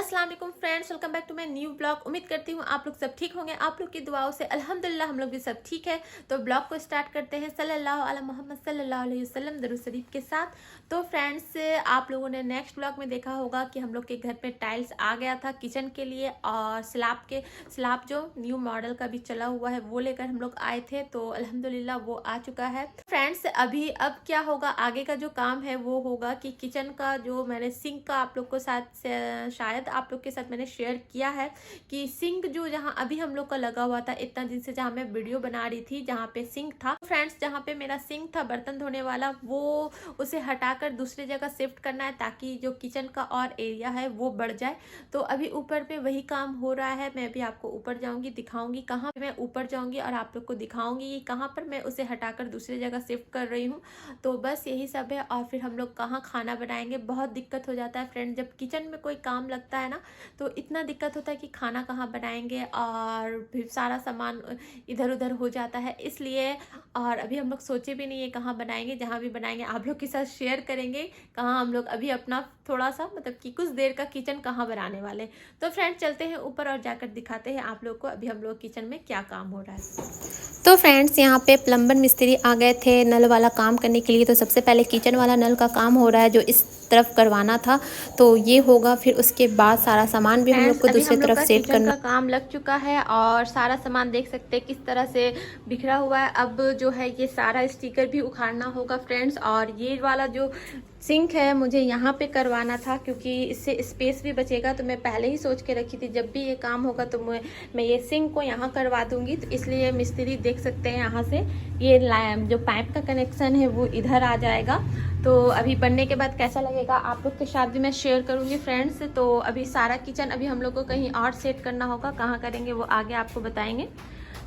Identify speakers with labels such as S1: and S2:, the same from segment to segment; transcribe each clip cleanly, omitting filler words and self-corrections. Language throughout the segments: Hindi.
S1: अस्सलाम वालेकुम friends, welcome back to my new blog. उम्मीद करती हूँ आप लोग सब ठीक होंगे। आप लोग की दुआओं से अल्हम्दुलिल्लाह हम लोग भी सब ठीक है। तो ब्लॉग को स्टार्ट करते हैं सल्लल्लाहु अला मोहम्मद सल्लल्लाहु अलैहि वसल्लम दरूद शरीफ के साथ। तो फ्रेंड्स, आप लोगों ने नेक्स्ट ब्लॉग में देखा होगा कि हम लोग के घर पे टाइल्स आ गया था किचन के लिए, और स्लैब जो न्यू मॉडल का भी चला हुआ है वो लेकर हम लोग आए थे। तो अल्हम्दुलिल्लाह वो आ चुका है। फ्रेंड्स, अब क्या होगा, आगे का जो काम है वो होगा कि किचन का जो मैंने सिंक का आप लोग को साथ शायद आप लोग के साथ मैंने शेयर किया है कि सिंक जो जहां अभी हम लोग का लगा हुआ था इतना दिन से, जहां मैं वीडियो बना रही थी, जहां पे सिंक था फ्रेंड्स, जहां पे मेरा सिंक था बर्तन धोने वाला, वो उसे हटाकर दूसरी जगह शिफ्ट करना है ताकि जो किचन का और एरिया है वो बढ़ जाए। तो अभी ऊपर पे वही काम हो रहा है। मैं भी आपको ऊपर जाऊंगी, दिखाऊंगी कहाँ पे मैं ऊपर जाऊंगी और आप लोग को दिखाऊंगी कि कहाँ पर मैं उसे हटाकर दूसरी जगह शिफ्ट कर रही हूँ। तो बस यही सब है। और फिर हम लोग कहाँ खाना बनाएंगे, बहुत दिक्कत हो जाता है फ्रेंड, जब किचन में कोई काम लगता है ना तो इतना दिक्कत होता है कि खाना कहाँ बनाएंगे और फिर सारा सामान इधर उधर हो जाता है, इसलिए। और अभी हम लोग सोचे भी नहीं है कहाँ बनाएंगे, जहाँ भी बनाएंगे आप लोग के साथ शेयर करेंगे कहाँ हम लोग अभी अपना थोड़ा सा मतलब कि कुछ देर का किचन कहाँ बनाने वाले। तो फ्रेंड चलते हैं ऊपर और जाकर दिखाते हैं आप लोग को अभी हम लोग किचन में क्या काम हो रहा है। तो फ्रेंड्स, यहाँ पे प्लम्बर मिस्त्री आ गए थे नल वाला काम करने के लिए। तो सबसे पहले किचन वाला नल का काम हो रहा है जो इस तरफ करवाना था, तो ये होगा। फिर उसके बाद सारा सामान भी हम लोग को दूसरी तरफ सेट करना। का काम लग चुका है और सारा सामान देख सकते हैं किस तरह से बिखरा हुआ है। अब जो है ये सारा स्टिकर भी उखाड़ना होगा फ्रेंड्स। और ये वाला जो सिंक है मुझे यहाँ पे करवाना था क्योंकि इससे स्पेस भी बचेगा। तो मैं पहले ही सोच के रखी थी जब भी ये काम होगा तो मैं ये सिंक को यहाँ करवा दूंगी। तो इसलिए मिस्त्री देख सकते हैं यहाँ से ये जो पाइप का कनेक्शन है वो इधर आ जाएगा। तो अभी बनने के बाद कैसा लगेगा आप लोग के साथ भी मैं शेयर करूँगी फ्रेंड्स। तो अभी सारा किचन अभी हम लोग को कहीं और सेट करना होगा, कहाँ करेंगे वो आगे आपको बताएंगे।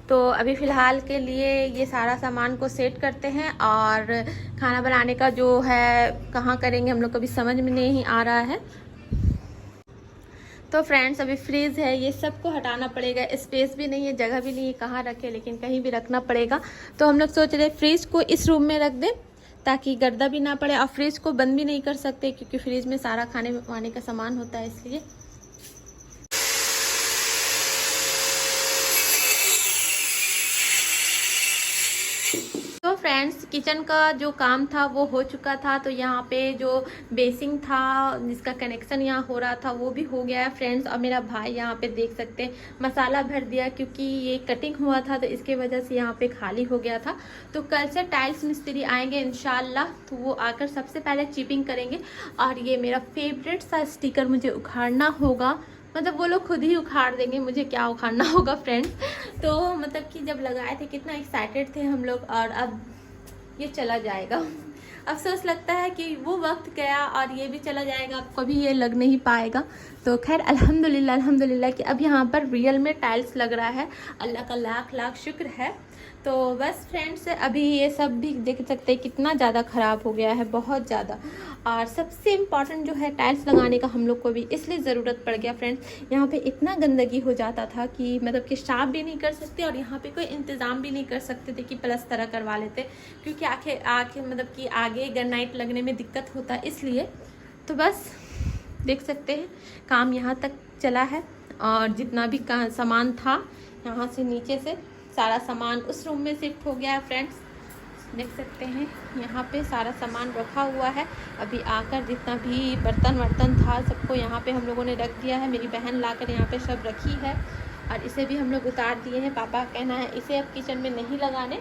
S1: तो अभी फ़िलहाल के लिए ये सारा सामान को सेट करते हैं और खाना बनाने का जो है कहाँ करेंगे हम लोग को भी समझ में नहीं आ रहा है। तो फ्रेंड्स, अभी फ्रीज़ है, ये सबको हटाना पड़ेगा, स्पेस भी नहीं है, जगह भी नहीं है कहाँ रखे, लेकिन कहीं भी रखना पड़ेगा। तो हम लोग सोच रहे फ्रीज़ को इस रूम में रख दें ताकि गर्दा भी ना पड़े। और फ्रिज को बंद भी नहीं कर सकते क्योंकि फ्रिज में सारा खाने वाने का सामान होता है, इसलिए। तो फ्रेंड्स, किचन का जो काम था वो हो चुका था। तो यहाँ पे जो बेसिंग था जिसका कनेक्शन यहाँ हो रहा था वो भी हो गया है फ्रेंड्स। और मेरा भाई यहाँ पे देख सकते हैं मसाला भर दिया क्योंकि ये कटिंग हुआ था तो इसके वजह से यहाँ पे खाली हो गया था। तो कल से टाइल्स मिस्त्री आएंगे इंशाल्लाह, तो वो आकर सबसे पहले चिपिंग करेंगे। और ये मेरा फेवरेट सा स्टिकर मुझे उखाड़ना होगा, मतलब वो लोग खुद ही उखाड़ देंगे, मुझे क्या उखाड़ना होगा फ्रेंड्स। तो मतलब कि जब लगाए थे कितना एक्साइटेड थे हम लोग, और अब ये चला जाएगा। अफसोस लगता है कि वो वक्त गया और ये भी चला जाएगा, अब कभी ये लग नहीं पाएगा। तो खैर अल्हम्दुलिल्लाह अल्हम्दुलिल्लाह कि अब यहाँ पर रियल में टाइल्स लग रहा है, अल्लाह का लाख लाख शुक्र है। तो बस फ्रेंड्स, अभी ये सब भी देख सकते हैं कितना ज़्यादा ख़राब हो गया है, बहुत ज़्यादा। और सबसे इम्पॉर्टेंट जो है टाइल्स लगाने का हम लोग को भी इसलिए ज़रूरत पड़ गया फ्रेंड्स, यहाँ पे इतना गंदगी हो जाता था कि मतलब कि साफ भी नहीं कर सकते और यहाँ पे कोई इंतज़ाम भी नहीं कर सकते थे कि प्लस्तर करवा लेते, क्योंकि आखिर मतलब कि आगे ग्रेनाइट लगने में दिक्कत होता है, इसलिए। तो बस देख सकते हैं काम यहाँ तक चला है। और जितना भी सामान था यहाँ से नीचे से सारा सामान उस रूम में शिफ्ट हो गया है फ्रेंड्स। देख सकते हैं यहाँ पे सारा सामान रखा हुआ है। अभी आकर जितना भी बर्तन वर्तन था सबको यहाँ पे हम लोगों ने रख दिया है। मेरी बहन लाकर यहाँ पे सब रखी है और इसे भी हम लोग उतार दिए हैं। पापा का कहना है इसे अब किचन में नहीं लगाने।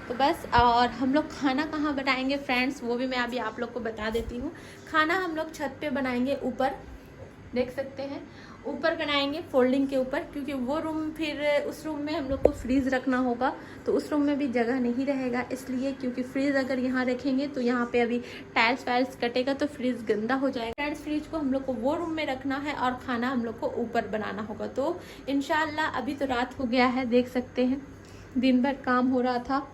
S1: तो बस, और हम लोग खाना कहाँ बनाएंगे फ्रेंड्स वो भी मैं अभी आप लोग को बता देती हूँ। खाना हम लोग छत पे बनाएंगे, ऊपर देख सकते हैं ऊपर बनाएंगे फोल्डिंग के ऊपर, क्योंकि वो रूम फिर उस रूम में हम लोग को फ्रीज़ रखना होगा तो उस रूम में भी जगह नहीं रहेगा, इसलिए। क्योंकि फ्रीज़ अगर यहाँ रखेंगे तो यहाँ पे अभी टाइल्स वाइल्स कटेगा तो फ्रीज़ गंदा हो जाएगा फ्रेंड्स। फ्रिज को हम लोग को वो रूम में रखना है और खाना हम लोग को ऊपर बनाना होगा। तो इंशाल्लाह अभी तो रात हो गया है, देख सकते हैं दिन भर काम हो रहा था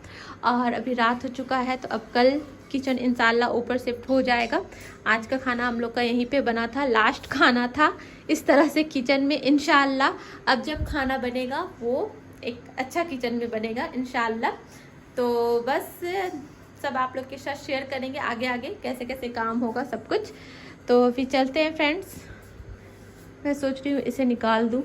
S1: और अभी रात हो चुका है। तो अब कल किचन इंशाल्लाह ऊपर शिफ्ट हो जाएगा। आज का खाना हम लोग का यहीं पे बना था, लास्ट खाना था इस तरह से किचन में इंशाल्लाह। अब जब खाना बनेगा वो एक अच्छा किचन में बनेगा इंशाल्लाह। तो बस सब आप लोग के साथ शेयर करेंगे आगे आगे कैसे कैसे काम होगा सब कुछ। तो फिर चलते हैं फ्रेंड्स। मैं सोच रही हूँ इसे निकाल दूँ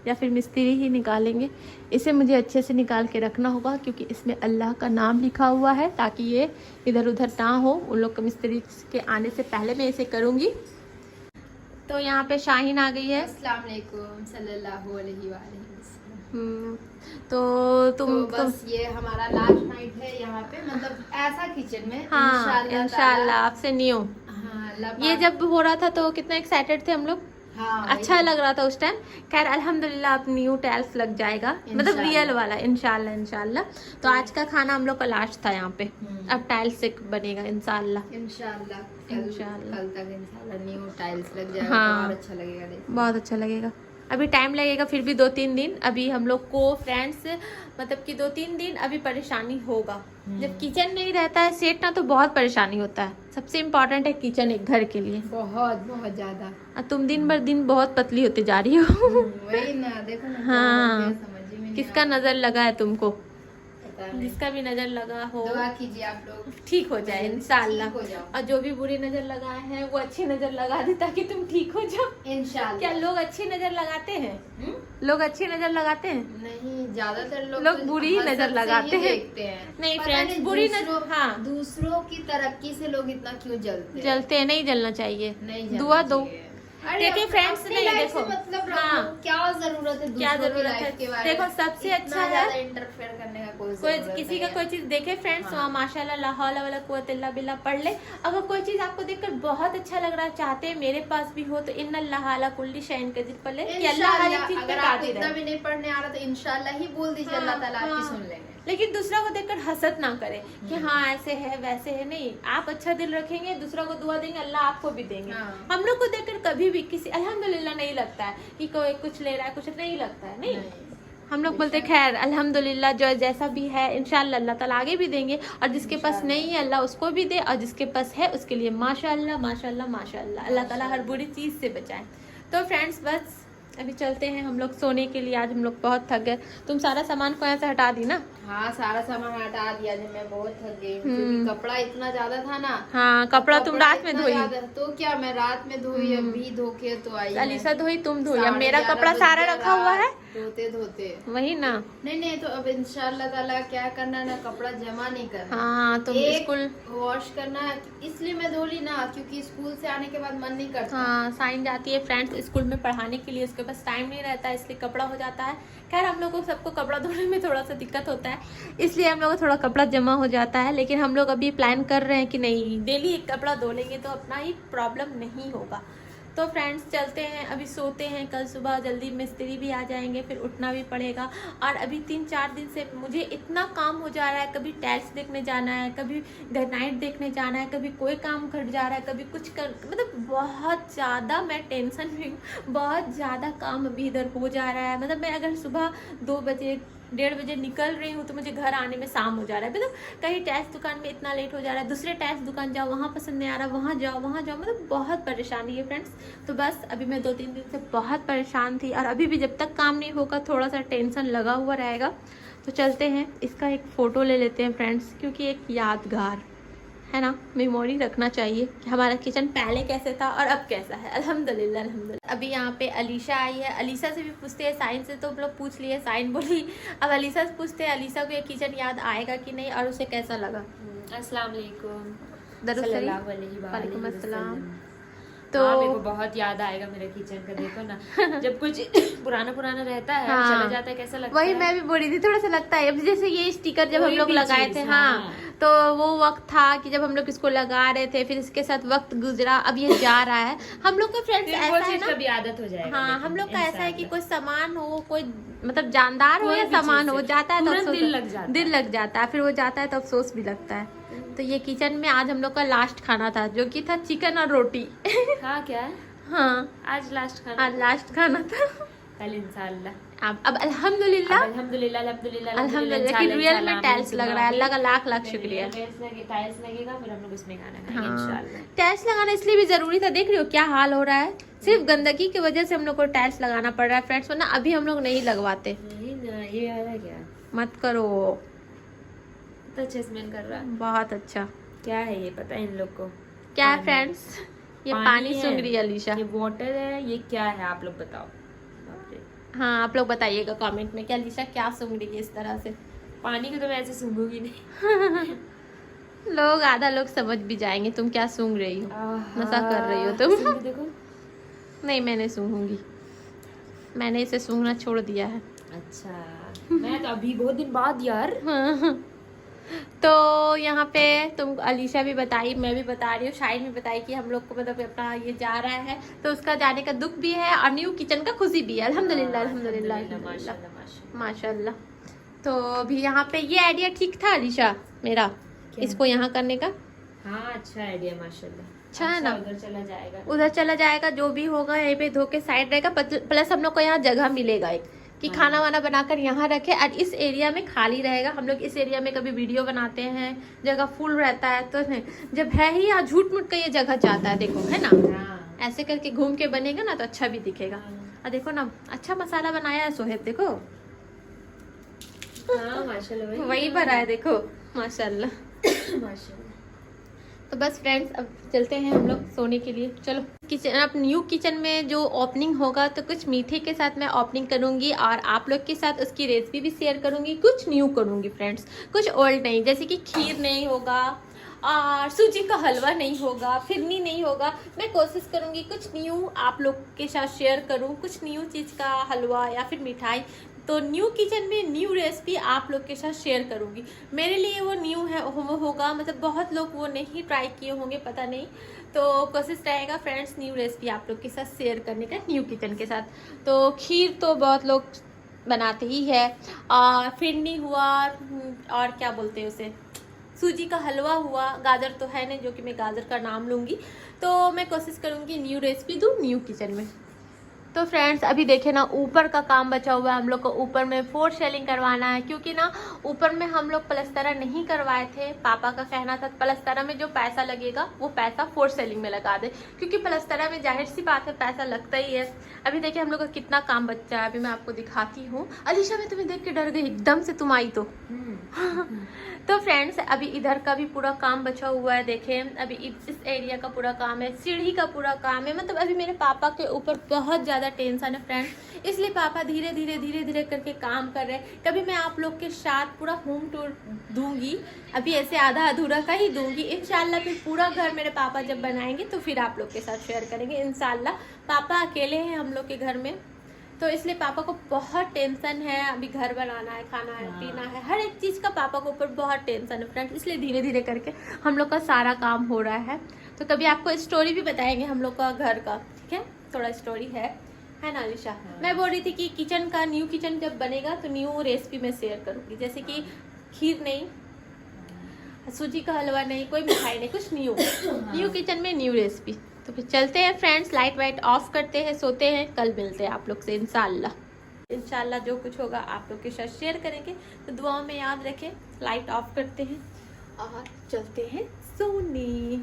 S1: या फिर मिस्त्री ही निकालेंगे। इसे मुझे अच्छे से निकाल के रखना होगा क्योंकि इसमें अल्लाह का नाम लिखा हुआ है, ताकि ये इधर उधर ना हो। उन लोग के मिस्त्री के आने से पहले मैं इसे करूँगी। तो यहाँ पे शाहीन आ गई है।
S2: अस्सलाम वालेकुम सल्लल्लाहु अलैहि वसल्लम।
S1: तो
S2: बस ये हमारा लास्ट नाइट है यहाँ पे, मतलब ऐसा किचन में।
S1: हाँ इंशाल्लाह आपसे न्यू।
S2: हाँ,
S1: ये जब हो रहा था तो कितना एक्साइटेड थे हम लोग।
S2: हाँ,
S1: अच्छा लग रहा था उस टाइम। खैर अल्हम्दुलिल्लाह अब न्यू टाइल्स लग जाएगा, मतलब रियल वाला, इंशाल्लाह इंशाल्लाह। तो आज का खाना हम लोग का लास्ट था यहाँ पे, अब टाइल्स से बनेगा इंशाल्लाह
S2: इंशाल्लाह
S1: इंशाल्लाह।
S2: कल तक इंशाल्लाह न्यू टाइल्स लग जाएगा।
S1: हाँ,
S2: तो और अच्छा लगेगा, देखो
S1: बहुत अच्छा लगेगा। अभी टाइम लगेगा फिर भी 2-3 दिन। अभी हम लोग को फ्रेंड्स मतलब कि 2-3 दिन अभी परेशानी होगा। जब किचन नहीं रहता है सेट ना, तो बहुत परेशानी होता है। सबसे इम्पोर्टेंट है किचन एक घर के लिए,
S2: बहुत बहुत ज्यादा।
S1: तुम दिन भर दिन बहुत पतली होती जा रही हो।
S2: वही ना, देखो ना।
S1: हाँ,
S2: समझ ही में नहीं
S1: किसका नजर लगा है तुमको?
S2: पता नहीं।
S1: जिसका भी नजर लगा हो
S2: दुआ कीजिए आप लोग
S1: ठीक हो जाए इंशाल्लाह।
S2: ठीक हो जाओ।
S1: और जो भी बुरी नजर लगाए हैं वो अच्छी नजर लगा दे ताकि तुम ठीक हो जाओ
S2: इंशाल्लाह।
S1: क्या लोग अच्छी नजर लगाते हैं? लोग अच्छी नजर लगाते हैं?
S2: नहीं, ज्यादातर लोग
S1: लोग बुरी ही नजर लगाते हैं।
S2: देखते हैं।
S1: नहीं
S2: पता
S1: फ्रेंड्स, बुरी नजर, हाँ
S2: दूसरों की तरक्की से लोग इतना क्यों जलते हैं?
S1: जलते हैं, नहीं जलना चाहिए।
S2: नहीं जलना
S1: दुआ दो।
S2: चाहिए।
S1: देखिए फ्रेंड्स, नहीं देखो
S2: मतलब
S1: हाँ,
S2: क्या जरूरत है,
S1: क्या
S2: दूसरों की
S1: जरूरत
S2: लाइफ
S1: है?
S2: के बारे
S1: देखो
S2: में
S1: सबसे
S2: इतना
S1: अच्छा
S2: ज्यादा
S1: है
S2: इंटरफेयर करने का कोई
S1: कोई
S2: जरूरत
S1: किसी
S2: नहीं
S1: का
S2: है।
S1: कोई चीज देखे फ्रेंड्स,
S2: हाँ।
S1: वहाँ माशाल्लाह ला हौला वला कुव्वत इल्ला बिल्लाह पढ़ ले। अगर कोई चीज आपको देखकर बहुत अच्छा लग रहा है, चाहते हैं मेरे पास भी हो, तो इन्नल्लाह अला कुल्ली शैइन कदीर पढ़ ले कि अल्लाह हर एक चीज पे
S2: अगर आपको
S1: कादिर
S2: इतना
S1: है।
S2: भी नहीं पढ़ने आ रहा तो इंशाल्लाह ही बोल दीजिए, अल्लाह ताला आपकी
S1: हाँ।
S2: सुन लेंगे।
S1: लेकिन दूसरा को देखकर हसद ना करे कि हाँ ऐसे है वैसे है। नहीं, आप अच्छा दिल रखेंगे, दूसरा को दुआ देंगे, अल्लाह आपको भी देंगे।
S2: हाँ।
S1: हम लोग को देखकर कभी भी किसी अल्हम्दुलिल्लाह नहीं लगता है कि कोई कुछ ले रहा है, कुछ नहीं लगता है। नहीं, हम लोग बोलते खैर अल्हम्दुलिल्लाह जो जैसा भी है इंशाल्लाह अल्लाह ताला आगे भी देंगे, और जिसके पास नहीं है अल्लाह उसको भी दे, और जिसके पास है उसके लिए माशाल्लाह माशाल्लाह माशाल्लाह, अल्लाह ताला हर बुरी चीज से बचाए। तो फ्रेंड्स बस अभी चलते हैं हम लोग सोने के लिए। आज हम लोग बहुत थक गए। तुम सारा सामान को यहाँ से हटा दी ना?
S2: हाँ, सारा सामान हटा दिया जब मैं बहुत थक गई, क्योंकि कपड़ा इतना ज्यादा था ना।
S1: हाँ, कपड़ा तुम रात में
S2: इतना
S1: धोई?
S2: ज्यादा, तो क्या मैं रात में धोई, अभी धो के तो आई।
S1: अलीसा धोई, तुम धोई, अब मेरा
S2: 11:30
S1: कपड़ा सारा
S2: बज
S1: रखा हुआ है
S2: धोते धोते।
S1: वही ना।
S2: नहीं तो अब इंशाल्लाह ताला क्या करना ना, कपड़ा जमा नहीं करना।
S1: हाँ, तुम
S2: एक
S1: स्कूल
S2: वॉश करना, इसलिए मैं धो ली ना, क्योंकि स्कूल से आने के बाद मन नहीं करता।
S1: हाँ, साइन जाती है फ्रेंड्स स्कूल में पढ़ाने के लिए, उसके पास टाइम नहीं रहता है, इसलिए कपड़ा हो जाता है। खैर हम लोग को सबको कपड़ा धोने में थोड़ा सा दिक्कत होता है, इसलिए हम लोग को थोड़ा कपड़ा जमा हो जाता है। लेकिन हम लोग अभी प्लान कर रहे हैं कि नहीं, डेली एक कपड़ा धो लेंगे तो अपना ही प्रॉब्लम नहीं होगा। तो फ्रेंड्स चलते हैं, अभी सोते हैं, कल सुबह जल्दी मिस्त्री भी आ जाएंगे, फिर उठना भी पड़ेगा। और अभी 3-4 दिन से मुझे इतना काम हो जा रहा है, कभी टाइल्स देखने जाना है, कभी ग्रेनाइट देखने जाना है, कभी कोई काम घट जा रहा है, कभी कुछ कर, मतलब बहुत ज़्यादा मैं टेंशन में हूँ। बहुत ज़्यादा काम अभी इधर हो जा रहा है। मतलब मैं अगर सुबह 2 बजे 1:30 बजे निकल रही हूँ तो मुझे घर आने में शाम हो जा रहा है। मतलब कहीं टाइल्स दुकान में इतना लेट हो जा रहा है, दूसरे टाइल्स दुकान जाओ, वहाँ पसंद नहीं आ रहा, वहाँ जाओ वहाँ जाओ, मतलब बहुत परेशानी है फ्रेंड्स। तो बस अभी मैं 2-3 दिन से बहुत परेशान थी, और अभी भी जब तक काम नहीं होगा थोड़ा सा टेंशन लगा हुआ रहेगा। तो चलते हैं, इसका एक फ़ोटो ले लेते हैं फ्रेंड्स, क्योंकि एक यादगार है ना, मेमोरी रखना चाहिए कि हमारा किचन पहले कैसे था और अब कैसा है। अल्हम्दुलिल्लाह अल्हम्दुलिल्लाह। अभी यहाँ पे अलीशा आई है, अलीशा से भी पूछते हैं, साइन से तो हम लोग पूछ लिए, साइन बोली, अब अलीशा से पूछते हैं अलीशा को ये किचन याद आएगा कि नहीं और उसे कैसा लगा।
S3: अस्सलाम वालेकुम।
S1: दरुद शरीफ।
S3: सल्लल्लाहु अलैहि
S1: वालेकुम अस्सलाम।
S3: तो
S1: तो
S3: मेरे को बहुत याद आएगा मेरे किचन का, देखो ना जब कुछ पुराना रहता है,
S1: हाँ,
S3: चला जाता है, कैसा लगता
S1: वही
S3: है।
S1: मैं भी बोल रही थी, थोड़ा सा लगता है। अब जैसे ये स्टिकर जब हम
S3: कोई
S1: लोग
S3: भी
S1: लगाए
S3: चीज़,
S1: थे,
S3: हाँ।
S1: हाँ, तो वो वक्त था कि जब हम लोग इसको लगा रहे थे, फिर इसके साथ वक्त गुजरा, अब ये जा रहा है। हम लोग का फ्रेंड्स
S3: फिर
S1: ऐसा
S3: वो
S1: है
S3: चीज
S1: ना,
S3: कभी आदत हो जाएगा।
S1: हाँ,
S3: लेकिन
S1: हम लोग का ऐसा है कि
S3: इंशाअल्लाह।
S1: कोई सामान हो, कोई मतलब जानदार हो
S3: कोई
S1: या
S3: भी
S1: सामान
S3: चीज़
S1: हो,
S3: से
S1: जाता है तो
S3: तुरंत
S1: अफसोस
S3: दिल लग जाता
S1: दिल
S3: है।
S1: लग जाता है, फिर वो जाता है तो अफसोस भी लगता है। तो ये किचन में आज हम लोग का लास्ट खाना था, जो कि था चिकन और रोटी।
S3: हाँ, क्या है
S1: हाँ,
S3: आज लास्ट खाना,
S1: आज लास्ट खाना था।
S3: कल इंशाअल्लाह।
S1: अब अल्हम्दुलिल्लाह
S3: अल्हम्दुलिल्लाह अल्हम्दुलिल्लाह
S1: अल्हम्दुलिल्लाह कि रियल में टाइल्स लग रहा है। अल्लाह का लाख लाख शुक्रिया।
S3: टाइल्स लगेगा, फिर हम लोग उसमें खाना खाएंगे
S1: हाँ,
S3: इंशाअल्लाह।
S1: टाइल्स लगाना इसलिए भी जरूरी था, देख रही हो क्या हाल हो रहा है, सिर्फ गंदगी की वजह से हम लोग को टाइल्स लगाना पड़ रहा है फ्रेंड्स, वरना अभी हम लोग नहीं लगवाते।
S3: नहीं ना, ये आ रहा क्या,
S1: मत करो,
S3: तो अच्छे स्मेल कर रहा है।
S1: बहुत अच्छा।
S3: क्या है ये, पता है इन लोग को
S1: क्या है फ्रेंड्स, ये पानी सूंघ रही है अलीशा।
S3: ये वाटर है, ये क्या है आप लोग बताओ। बाप रे।
S1: हाँ आप लोग बताइएगा कमेंट में कि अलीशा क्या सूंघ रही है इस तरह से।
S3: पानी को तो मैं ऐसे सूंघूंगी नहीं।
S1: लोग आधा लोग समझ भी जाएंगे तुम क्या सूंघ रही हो, नशा कर रही हो तुम।
S3: सूंघ के देखो।
S1: नहीं मैं नहीं सूंघूंगी, मैंने इसे सूंघना छोड़ दिया है।
S3: अच्छा मैं तो अभी बहुत दिन बाद यार।
S1: तो यहाँ पे तुम अलीशा भी बताई, मैं भी बता रही हूँ, शाहिद भी बताई कि हम लोग को मतलब अपना ये जा रहा है तो उसका जाने का दुख भी है और न्यू किचन का खुशी भी है। अल्हम्दुलिल्लाह अल्हम्दुलिल्लाह अल्हम्दुलिल्लाह माशाल्लाह। तो अभी यहाँ पे ये आइडिया ठीक था अलीशा मेरा, इसको यहाँ करने का।
S3: हाँ अच्छा आइडिया माशाल्लाह।
S1: अच्छा है ना,
S3: उधर चला जाएगा,
S1: उधर चला जाएगा, जो भी होगा यहीं पे धो के साइड रहेगा। प्लस हम लोग को यहाँ जगह मिलेगा एक कि खाना वाना बनाकर यहाँ रखे और इस एरिया में खाली रहेगा। हम लोग इस एरिया में कभी वीडियो बनाते हैं, जगह फुल रहता है तो जब है ही यहाँ झूठ मूठ का ये जगह चाहता है, देखो है ना, ऐसे करके घूम के बनेगा ना तो अच्छा भी दिखेगा। और देखो ना अच्छा मसाला बनाया है सोहेब, देखो
S3: माशाल्लाह
S1: वही भरा है देखो माशाल्लाह।
S3: माशाल्लाह।
S1: तो बस फ्रेंड्स अब चलते हैं हम लोग सोने के लिए। चलो किचन, अब न्यू किचन में जो ओपनिंग होगा तो कुछ मीठे के साथ मैं ओपनिंग करूंगी और आप लोग के साथ उसकी रेसिपी भी शेयर करूंगी। कुछ न्यू करूंगी फ्रेंड्स, कुछ ओल्ड नहीं, जैसे कि खीर नहीं होगा और सूजी का हलवा नहीं होगा, फिरनी नहीं होगा। मैं कोशिश करूंगी कुछ न्यू आप लोग के साथ शेयर करूं, कुछ न्यू चीज़ का हलवा या फिर मिठाई। तो न्यू किचन में न्यू रेसिपी आप लोग के साथ शेयर करूंगी। मेरे लिए वो न्यू है वो होगा, मतलब बहुत लोग वो नहीं ट्राई किए होंगे, पता नहीं। तो कोशिश रहेगा फ्रेंड्स न्यू रेसिपी आप लोग के साथ शेयर करने का न्यू किचन के साथ। तो खीर तो बहुत लोग बनाते ही है, और फिरनी हुआ और क्या बोलते हैं उसे, सूजी का हलवा हुआ, गाजर तो है नहीं जो कि मैं गाजर का नाम लूँगी। तो मैं कोशिश करूँगी न्यू रेसिपी दूँ न्यू किचन में। तो फ्रेंड्स अभी देखे ना ऊपर का काम बचा हुआ है हम लोग को, ऊपर में फोर सेलिंग करवाना है, क्योंकि ना ऊपर में हम लोग प्लस्तरा नहीं करवाए थे। पापा का कहना था प्लस्तरा में जो पैसा लगेगा वो पैसा फोर सेलिंग में लगा दे, क्योंकि प्लस्तरा में जाहिर सी बात है पैसा लगता ही है। अभी देखिए हम लोग का कितना काम बचा है, अभी मैं आपको दिखाती हूँ। अलीशा मैं तुम्हें देख के डर गई एकदम से, तुम आई तो। तो फ्रेंड्स अभी इधर का भी पूरा काम बचा हुआ है, देखें अभी इस एरिया का पूरा काम है, सीढ़ी का पूरा काम है। मतलब अभी मेरे पापा के ऊपर बहुत ज़्यादा टेंशन है फ्रेंड्स, इसलिए पापा धीरे धीरे करके काम कर रहे हैं। कभी मैं आप लोग के साथ पूरा होम टूर दूंगी, अभी ऐसे आधा अधूरा का ही दूंगी इंशाल्लाह। फिर पूरा घर मेरे पापा जब बनाएंगे तो फिर आप लोग के साथ शेयर करेंगे इंशाल्लाह। पापा अकेले हैं हम लोग के घर में, तो इसलिए पापा को बहुत टेंशन है। अभी घर बनाना है, खाना है, पीना है, हर एक चीज़ का पापा को ऊपर बहुत टेंशन है फ्रेंड्स, इसलिए धीरे धीरे करके हम लोग का सारा काम हो रहा है। तो कभी आपको स्टोरी भी बताएंगे हम लोग का घर का, ठीक है, थोड़ा स्टोरी है ना अलीशा। मैं बोल रही थी कि किचन का न्यू किचन जब बनेगा तो न्यू रेसिपी मैं शेयर करूँगी, जैसे कि खीर नहीं, सूजी का हलवा नहीं, कोई मिठाई नहीं, कुछ न्यू किचन में न्यू रेसिपी। तो फिर चलते हैं फ्रेंड्स, लाइट वाइट ऑफ करते हैं, सोते हैं, कल मिलते हैं आप लोग से इंशाल्लाह जो कुछ होगा आप लोग के साथ शेयर करेंगे। तो दुआओं में याद रखें, लाइट ऑफ करते हैं और चलते हैं सोने।